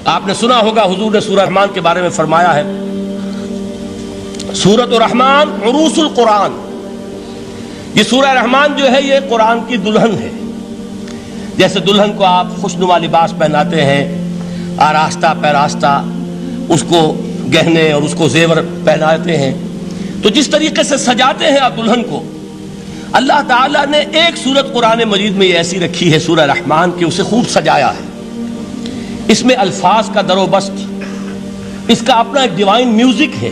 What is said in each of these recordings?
آپ نے سنا ہوگا حضور نے سورہ رحمان کے بارے میں فرمایا ہے، سورۃ الرحمان عروس القرآن. یہ سورہ رحمان جو ہے یہ قرآن کی دلہن ہے. جیسے دلہن کو آپ خوشنما لباس پہناتے ہیں، آراستہ پیراستہ اس کو گہنے اور اس کو زیور پہناتے ہیں، تو جس طریقے سے سجاتے ہیں آپ دلہن کو، اللہ تعالیٰ نے ایک سورت قرآن مجید میں یہ ایسی رکھی ہے سورہ رحمان کہ اسے خوب سجایا ہے. اس میں الفاظ کا در و بست، اس کا اپنا ایک ڈیوائن میوزک ہے.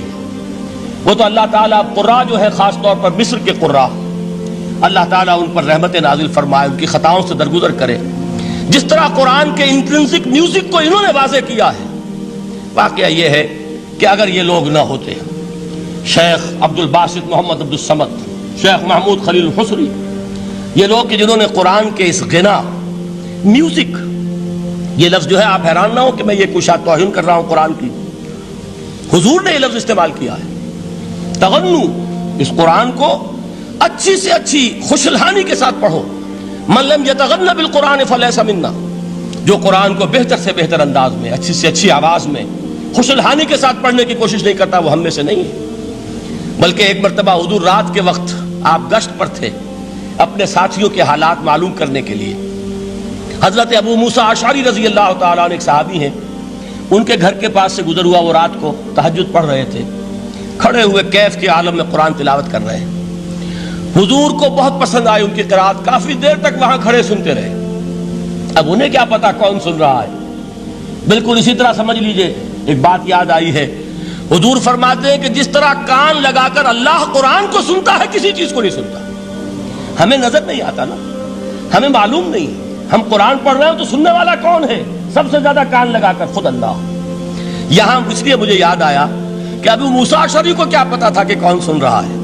وہ تو اللہ تعالیٰ قراء جو ہے، خاص طور پر مصر کے قراء، اللہ تعالیٰ ان پر رحمت نازل فرمائے، ان کی خطاؤں سے درگزر کرے. جس طرح قرآن کے انٹرنسک میوزک کو انہوں نے واضح کیا ہے. واقعہ یہ ہے کہ اگر یہ لوگ نہ ہوتے، شیخ عبد الباسط محمد عبد الصمد، شیخ محمود خلیل الحصری، یہ لوگ کہ جنہوں نے قرآن کے اس غنا میوزک، یہ لفظ جو ہے آپ حیران نہ ہو کہ میں یہ کوئی شاید توہین کر رہا ہوں قرآن کی، حضور نے یہ لفظ استعمال کیا ہے. تغنو، اس قرآن کو اچھی سے اچھی خوشلحانی کے ساتھ پڑھو. من لم یتغن بالقرآن فلیس منا، جو قرآن کو بہتر سے بہتر انداز میں، اچھی سے اچھی آواز میں، خوشلحانی کے ساتھ پڑھنے کی کوشش نہیں کرتا، وہ ہم میں سے نہیں ہے. بلکہ ایک مرتبہ حضور رات کے وقت آپ گشت پر تھے اپنے ساتھیوں کے حالات معلوم کرنے کے لیے. حضرت ابو موسیٰ اشعری رضی اللہ تعالیٰ عنہ ایک صحابی ہیں، ان کے گھر کے پاس سے گزر ہوا. وہ رات کو تہجد پڑھ رہے تھے، کھڑے ہوئے کیف کے عالم میں قرآن تلاوت کر رہے ہیں. حضور کو بہت پسند آئی ان کی قرات، کافی دیر تک وہاں کھڑے سنتے رہے. اب انہیں کیا پتا کون سن رہا ہے. بالکل اسی طرح سمجھ لیجئے ایک بات یاد آئی ہے. حضور فرماتے ہیں کہ جس طرح کان لگا کر اللہ قرآن کو سنتا ہے، کسی چیز کو نہیں سنتا. ہمیں نظر نہیں آتا نا، ہمیں معلوم نہیں. ہم قرآن پڑھ رہے ہیں تو سننے والا کون ہے؟ سب سے زیادہ کان لگا کر خود اللہ. یہاں اس لیے مجھے یاد آیا کہ ابو موسیٰ اشعری کو کیا پتا تھا کہ کون سن رہا ہے.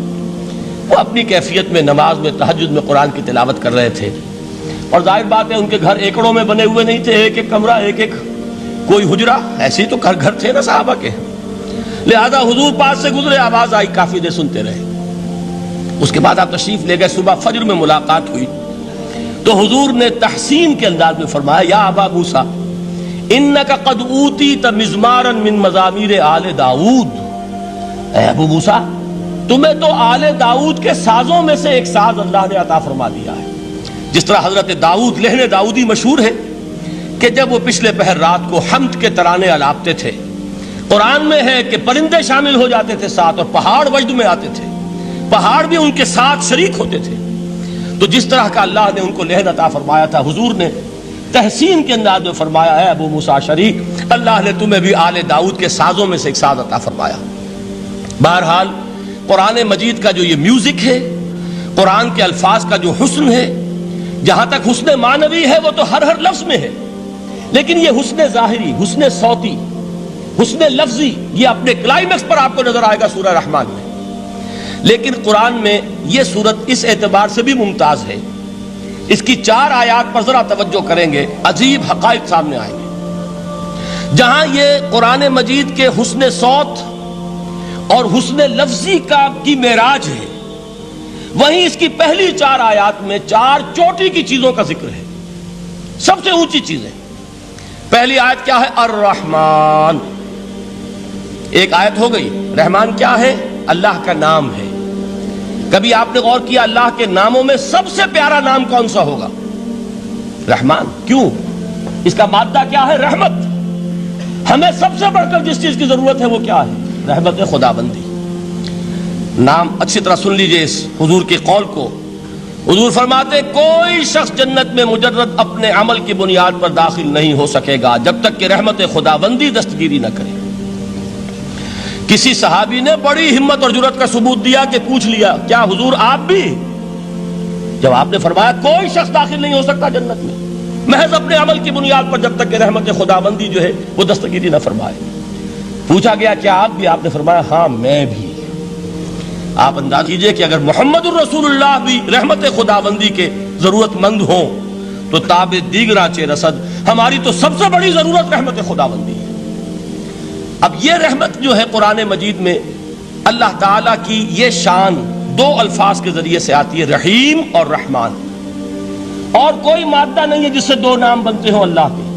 وہ اپنی کیفیت میں نماز میں تہجد میں قرآن کی تلاوت کر رہے تھے. اور ظاہر بات ہے ان کے گھر ایکڑوں میں بنے ہوئے نہیں تھے، ایک ایک کمرہ، ایک ایک کوئی حجرہ، ایسے ہی تو گھر تھے نا صحابہ کے. لہذا حضور پاس سے گزرے، آواز آئی، کافی دیر سنتے رہے. اس کے بعد آپ تشریف لے گئے. صبح فجر میں ملاقات ہوئی تو حضور نے تحسین کے انداز میں فرمایا، یا ابا موسیٰ انک قد اوتیت مزمارا من مزامیر آل داؤد. اے ابو موسیٰ، تمہیں تو آل داؤد کے سازوں میں سے ایک ساز اللہ نے عطا فرما دیا ہے. جس طرح حضرت داؤد، لہن داؤدی مشہور ہے کہ جب وہ پچھلے پہر رات کو حمد کے ترانے الاپتے تھے، قرآن میں ہے کہ پرندے شامل ہو جاتے تھے ساتھ، اور پہاڑ وجد میں آتے تھے، پہاڑ بھی ان کے ساتھ شریک ہوتے تھے. تو جس طرح کا اللہ نے ان کو لہن عطا فرمایا تھا، حضور نے تحسین کے انداز میں فرمایا، ہے ابو موسیٰ اشعری، اللہ نے تمہیں بھی آل داؤد کے سازوں میں سے ایک ساز عطا فرمایا. بہرحال قرآن مجید کا جو یہ میوزک ہے، قرآن کے الفاظ کا جو حسن ہے، جہاں تک حسن معنوی ہے وہ تو ہر لفظ میں ہے، لیکن یہ حسن ظاہری، حسن صوتی، حسن لفظی، یہ اپنے کلائمیکس پر آپ کو نظر آئے گا سورہ رحمان میں. لیکن قرآن میں یہ سورت اس اعتبار سے بھی ممتاز ہے، اس کی 4 آیات پر ذرا توجہ کریں گے، عجیب حقائق سامنے آئیں گے. جہاں یہ قرآن مجید کے حسن صوت اور حسن لفظی کی معراج ہے، وہیں اس کی پہلی 4 آیات میں 4 چوٹی کی چیزوں کا ذکر ہے، سب سے اونچی چیزیں. پہلی آیت کیا ہے؟ الرحمن. ایک آیت ہو گئی. رحمان کیا ہے؟ اللہ کا نام ہے. کبھی آپ نے غور کیا اللہ کے ناموں میں سب سے پیارا نام کون سا ہوگا؟ رحمان. کیوں؟ اس کا مادہ کیا ہے؟ رحمت. ہمیں سب سے بڑھ کر جس چیز کی ضرورت ہے وہ کیا ہے؟ رحمت خداوندی. نام اچھی طرح سن لیجئے اس حضور کے قول کو. حضور فرماتے کوئی شخص جنت میں مجرد اپنے عمل کی بنیاد پر داخل نہیں ہو سکے گا جب تک کہ رحمت خداوندی دستگیری نہ کرے. کسی صحابی نے بڑی ہمت اور جرأت کا ثبوت دیا کہ پوچھ لیا، کیا حضور آپ بھی؟ جب آپ نے فرمایا کوئی شخص داخل نہیں ہو سکتا جنت میں محض اپنے عمل کی بنیاد پر جب تک کہ رحمت خداوندی جو ہے وہ دستگیری نہ فرمائے. پوچھا گیا کیا آپ بھی؟ آپ نے فرمایا ہاں میں بھی. آپ انداز کیجئے کہ اگر محمد الرسول اللہ بھی رحمت خداوندی کے ضرورت مند ہوں تو تاب دیگراں چہ رسد، ہماری تو سب سے بڑی ضرورت رحمت خداوندی ہے. اب یہ رحمت جو ہے قرآن مجید میں اللہ تعالیٰ کی یہ شان 2 الفاظ کے ذریعے سے آتی ہے، رحیم اور رحمان. اور کوئی مادہ نہیں ہے جس سے 2 نام بنتے ہوں اللہ کے.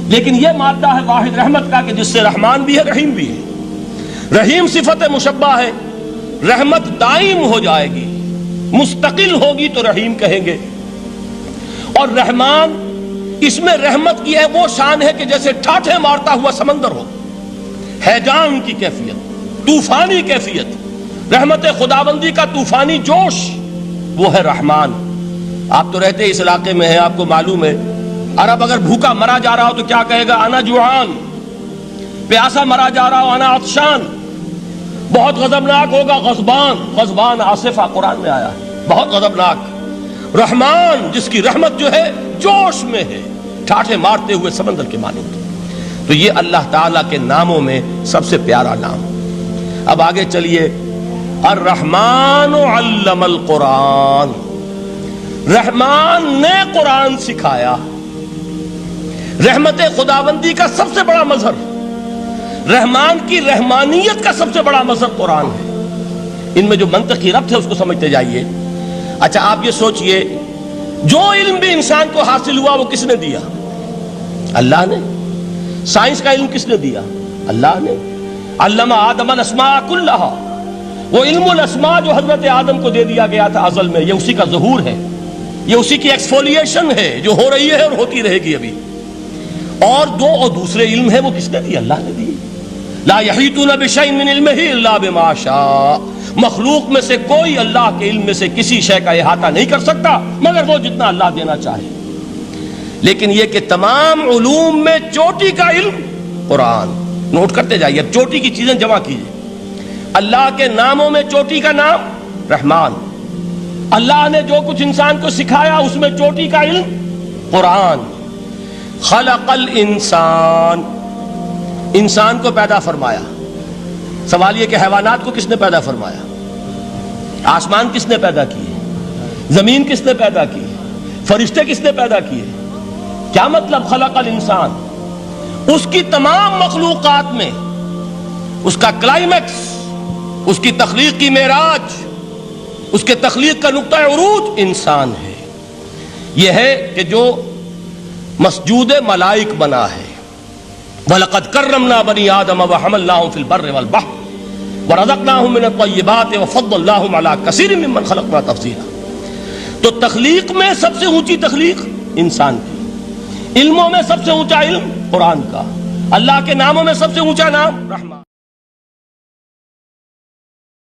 لیکن یہ مادہ ہے واحد رحمت کا کہ جس سے رحمان بھی ہے رحیم بھی ہے۔ رحیم صفت مشبہ ہے، رحمت دائم ہو جائے گی، مستقل ہوگی تو رحیم کہیں گے، اور رحمان اس میں رحمت کی ہے وہ شان ہے کہ جیسے ٹھاٹھے مارتا ہوا سمندر ہو، ہیجان کی کیفیت، طوفانی کیفیت، رحمت خداوندی کا طوفانی جوش، وہ ہے رحمان۔ آپ تو رہتے اس علاقے میں ہیں، آپ کو معلوم ہے عرب اگر بھوکا مرا جا رہا ہو تو کیا کہے گا؟ انا جوعان۔ پیاسا مرا جا رہا ہو انا عطشان۔ بہت غضبناک ہوگا غضبان، غضبان آصفہ قرآن میں آیا ہے، بہت غضبناک۔ رحمان جس کی رحمت جو ہے جوش میں ہے، ٹھاٹھے مارتے ہوئے سمندر کے مانند۔ تو یہ اللہ تعالیٰ کے ناموں میں سب سے پیارا نام۔ اب آگے چلیے، الرحمن علم القرآن، رحمان نے قرآن سکھایا۔ رحمت خداوندی کا سب سے بڑا مظہر، رحمان کی رحمانیت کا سب سے بڑا مظہر قرآن ہے۔ ان میں جو منطقی ربط ہے اس کو سمجھتے جائیے۔ اچھا آپ یہ سوچئے، جو علم بھی انسان کو حاصل ہوا وہ کس نے دیا؟ اللہ نے۔ سائنس کا علم کس نے دیا؟ اللہ نے۔ علم آدم الاسماء کلہا، وہ علم الاسماء جو حضرت آدم کو دے دیا گیا تھا ازل میں، یہ اسی کا ظہور ہے، یہ اسی کی ایکسفولیشن ہے جو ہو رہی ہے اور ہوتی رہے گی ابھی۔ اور دوسرے علم ہے وہ کس نے دی؟ اللہ نے دی۔ لا یحیطون بشیء من علمہ الا بما شاء، مخلوق میں سے کوئی اللہ کے علم میں سے کسی شے کا احاطہ نہیں کر سکتا مگر وہ جتنا اللہ دینا چاہے۔ لیکن یہ کہ تمام علوم میں چوٹی کا علم قرآن۔ نوٹ کرتے جائیے، اب چوٹی کی چیزیں جمع کیجیے۔ اللہ کے ناموں میں چوٹی کا نام رحمان، اللہ نے جو کچھ انسان کو سکھایا اس میں چوٹی کا علم قرآن۔ خلق الانسان، انسان کو پیدا فرمایا۔ سوال یہ کہ حیوانات کو کس نے پیدا فرمایا؟ آسمان کس نے پیدا کیے؟ زمین کس نے پیدا کی؟ فرشتے کس نے پیدا کیے؟ کیا مطلب خلق الانسان؟ اس کی تمام مخلوقات میں اس کا کلائمیکس، اس کی تخلیق کی معراج، اس کے تخلیق کا نقطہ عروج انسان ہے۔ یہ ہے کہ جو مسجود ملائک بنا ہے۔ وَلَقَدْ كَرَّمْنَا بَنِي آدَمَ وَحَمَلْنَاهُمْ فِي الْبَرِّ وَالْبَحْرِ وَرَزَقْنَاهُمْ مِنَ الطَّيِّبَاتِ وَفَضَّلْنَاهُمْ عَلَى كَثِيرٍ مِّمَّنْ خَلَقْنَا تَفْضِيلًا۔ تو تخلیق میں سب سے اونچی تخلیق انسان کی، علموں میں سب سے اونچا علم قرآن کا، اللہ کے ناموں میں سب سے اونچا نام رحمان۔